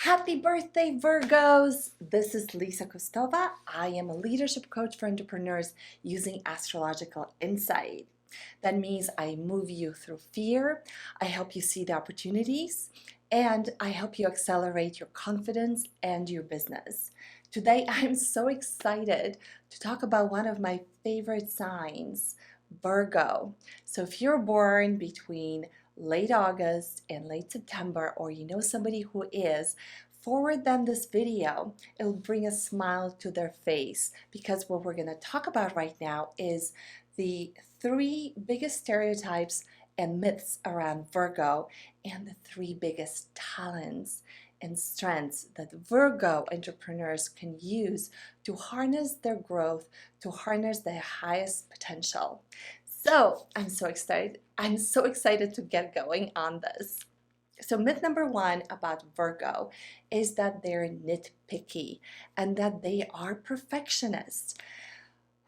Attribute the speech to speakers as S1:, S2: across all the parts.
S1: Happy birthday, Virgos! This is Lisa Kostova. I am a leadership coach for entrepreneurs using astrological insight. That means I move you through fear, I help you see the opportunities, and I help you accelerate your confidence and your business. Today, I'm so excited to talk about one of my favorite signs, Virgo. So if you're born between late August and late September, or you know somebody who is, forward them this video. It'll bring a smile to their face because what we're going to talk about right now is the three biggest stereotypes and myths around Virgo and the three biggest talents and strengths that Virgo entrepreneurs can use to harness their growth, to harness their highest potential. So I'm so excited. I'm so excited to get going on this. So myth number one about Virgo is that they're nitpicky and that they are perfectionists.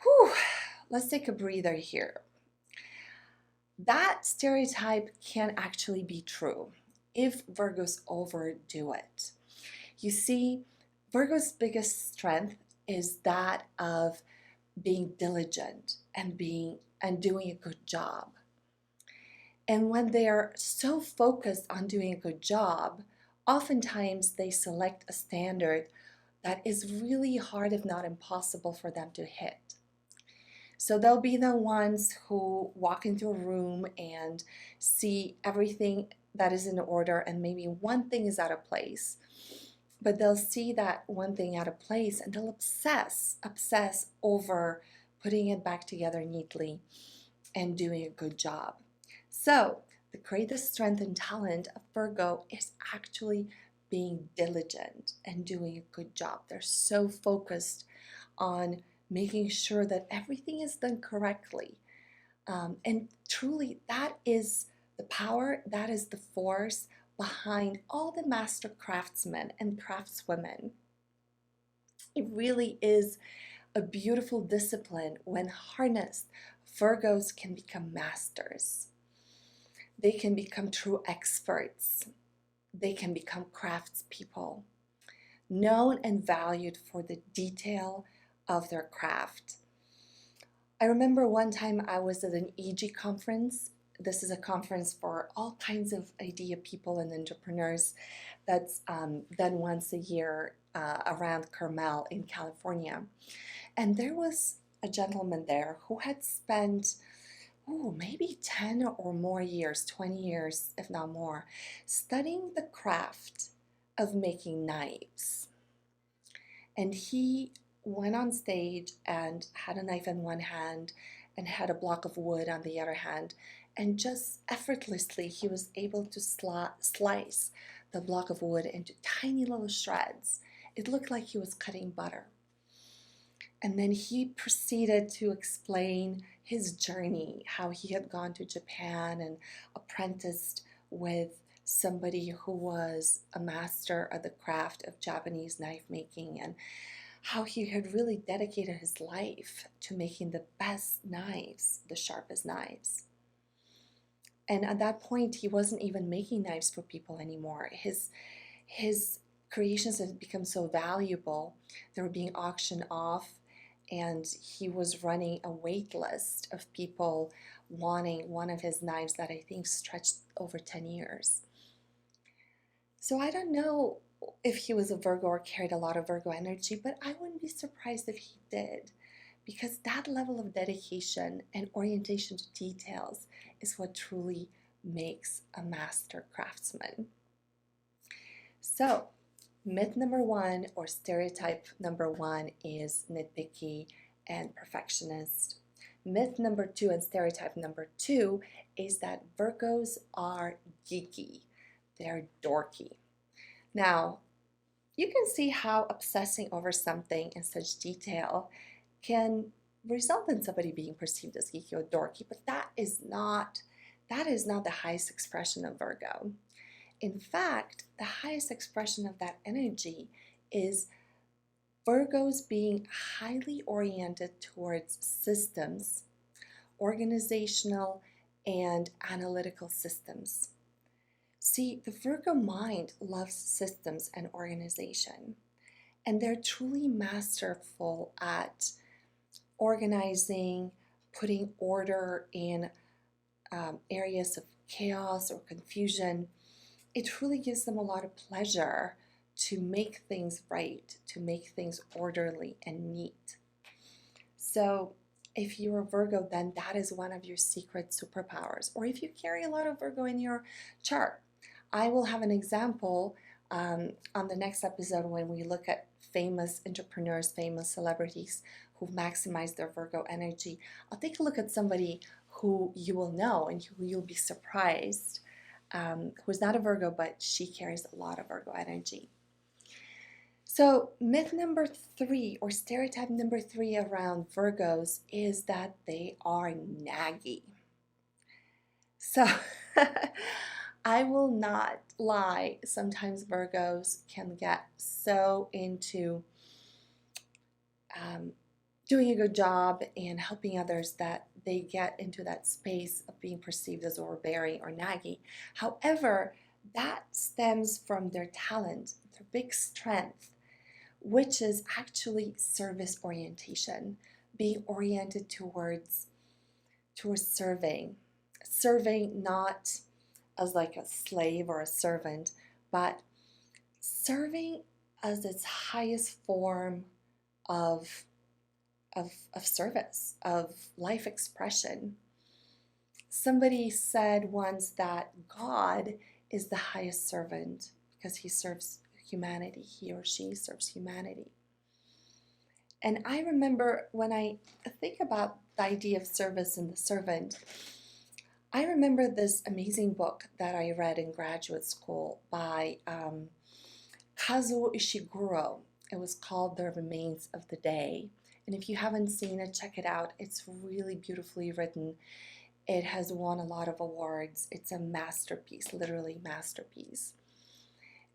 S1: Whew, let's take a breather here. That stereotype can actually be true if Virgos overdo it. You see, Virgo's biggest strength is that of being diligent and doing a good job. And when they are so focused on doing a good job, oftentimes they select a standard that is really hard, if not impossible, for them to hit. So they'll be the ones who walk into a room and see everything that is in order and maybe one thing is out of place. But they'll see that one thing out of place and they'll obsess over putting it back together neatly and doing a good job. So the greatest strength and talent of Virgo is actually being diligent and doing a good job. They're so focused on making sure that everything is done correctly. And truly, that is the power, that is the force behind all the master craftsmen and craftswomen. It really is a beautiful discipline. When harnessed, Virgos can become masters. They can become true experts. They can become craftspeople, known and valued for the detail of their craft. I remember one time I was at an EG conference. This is a conference for all kinds of idea people and entrepreneurs that's done once a year around Carmel in California. And there was a gentleman there who had spent maybe 10 or more years, 20 years, if not more, studying the craft of making knives. And he went on stage and had a knife in one hand and had a block of wood on the other hand, and just effortlessly he was able to slice the block of wood into tiny little shreds. It looked like he was cutting butter. And then he proceeded to explain his journey, how he had gone to Japan and apprenticed with somebody who was a master of the craft of Japanese knife making, and how he had really dedicated his life to making the best knives, the sharpest knives. And at that point, he wasn't even making knives for people anymore. His creations had become so valuable, they were being auctioned off, and he was running a wait list of people wanting one of his knives that I think stretched over 10 years. So I don't know if he was a Virgo or carried a lot of Virgo energy, but I wouldn't be surprised if he did, because that level of dedication and orientation to details is what truly makes a master craftsman. So myth number one, or stereotype number one, is nitpicky and perfectionist. Myth number two and stereotype number two is that Virgos are geeky. They're dorky. Now, you can see how obsessing over something in such detail can result in somebody being perceived as geeky or dorky, but that is not the highest expression of Virgo. In fact, the highest expression of that energy is Virgos being highly oriented towards systems, organizational and analytical systems. See, the Virgo mind loves systems and organization, and they're truly masterful at organizing, putting order in areas of chaos or confusion. It truly gives them a lot of pleasure to make things right, to make things orderly and neat. So if you're a Virgo, then that is one of your secret superpowers. Or if you carry a lot of Virgo in your chart, I will have an example on the next episode when we look at famous entrepreneurs, famous celebrities who maximize their Virgo energy. I'll take a look at somebody who you will know and who you'll be surprised, who's not a Virgo, but she carries a lot of Virgo energy. So myth number 3, or stereotype number 3 around Virgos, is that they are naggy. So I will not lie, sometimes Virgos can get so into doing a good job and helping others that they get into that space of being perceived as overbearing or naggy. However, that stems from their talent, their big strength, which is actually service orientation, being oriented towards serving not as like a slave or a servant, but serving as its highest form of service, of life expression. Somebody said once that God is the highest servant because he serves humanity, he or she serves humanity. And I remember when I think about the idea of service and the servant, I remember this amazing book that I read in graduate school by Kazuo Ishiguro. It was called The Remains of the Day. And if you haven't seen it, check it out. It's really beautifully written. It has won a lot of awards. It's a masterpiece, literally masterpiece.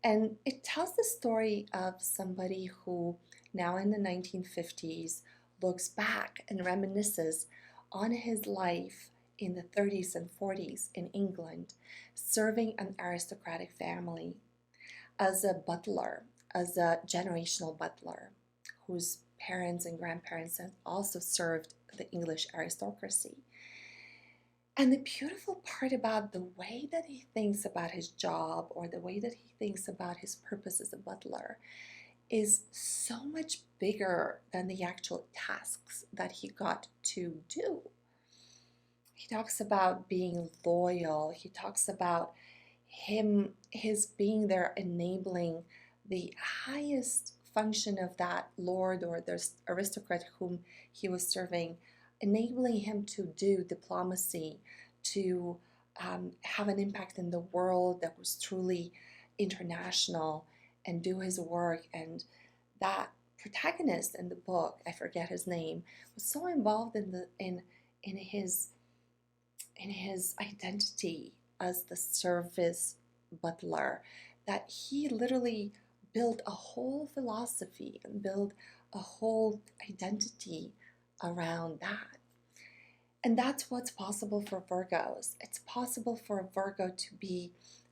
S1: And it tells the story of somebody who, now in the 1950s, looks back and reminisces on his life in the 30s and 40s in England, serving an aristocratic family as a butler, as a generational butler, whose parents and grandparents had also served the English aristocracy. And the beautiful part about the way that he thinks about his job, or the way that he thinks about his purpose as a butler, is so much bigger than the actual tasks that he got to do. He talks about being loyal. He talks about his being there enabling the highest function of that lord or this aristocrat whom he was serving, enabling him to do diplomacy, to have an impact in the world that was truly international, and do his work. And that protagonist in the book, I forget his name, was so involved in his identity as the service butler that he literally built a whole philosophy and built a whole identity around that. And that's what's possible for Virgos. It's possible for a Virgo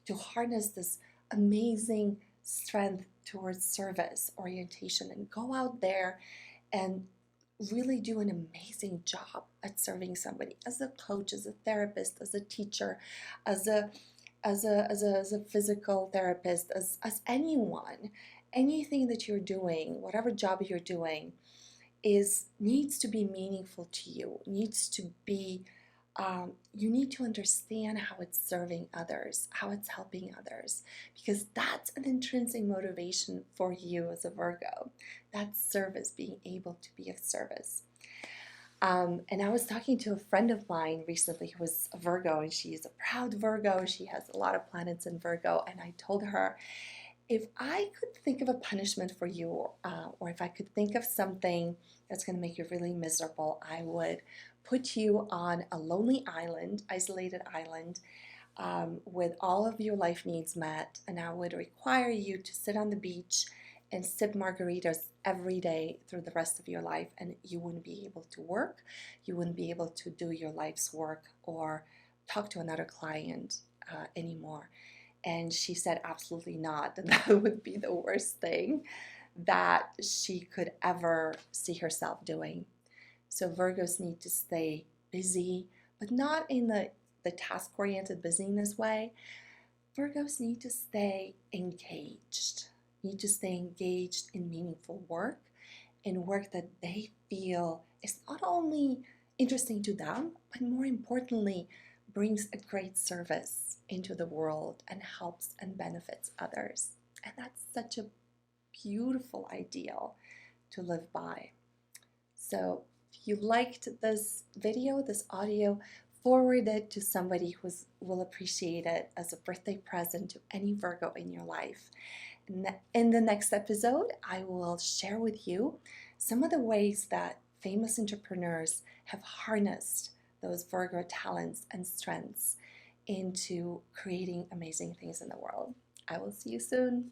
S1: to harness this amazing strength towards service orientation and go out there and really do an amazing job at serving somebody as a coach, as a therapist, as a teacher, as a physical therapist, as anyone. Anything that you're doing, whatever job you're doing, needs to be meaningful to you, needs to be you need to understand how it's serving others, how it's helping others, because that's an intrinsic motivation for you as a Virgo. That's service, being able to be of service. And I was talking to a friend of mine recently who was a Virgo, and she's a proud Virgo. She has a lot of planets in Virgo, and I told her, if I could think of a punishment for you, or if I could think of something that's going to make you really miserable, I would put you on a lonely island, isolated island, with all of your life needs met, and I would require you to sit on the beach and sip margaritas every day through the rest of your life, and you wouldn't be able to work, you wouldn't be able to do your life's work or talk to another client anymore. And she said absolutely not, that that would be the worst thing that she could ever see herself doing. So Virgos need to stay busy, but not in the task-oriented busyness way. Virgos need to stay engaged, need to stay engaged in meaningful work, in work that they feel is not only interesting to them, but more importantly, brings a great service into the world and helps and benefits others. And that's such a beautiful ideal to live by. So if you liked this video, this audio, forward it to somebody who will appreciate it as a birthday present to any Virgo in your life. In the next episode, I will share with you some of the ways that famous entrepreneurs have harnessed those Virgo talents and strengths into creating amazing things in the world. I will see you soon.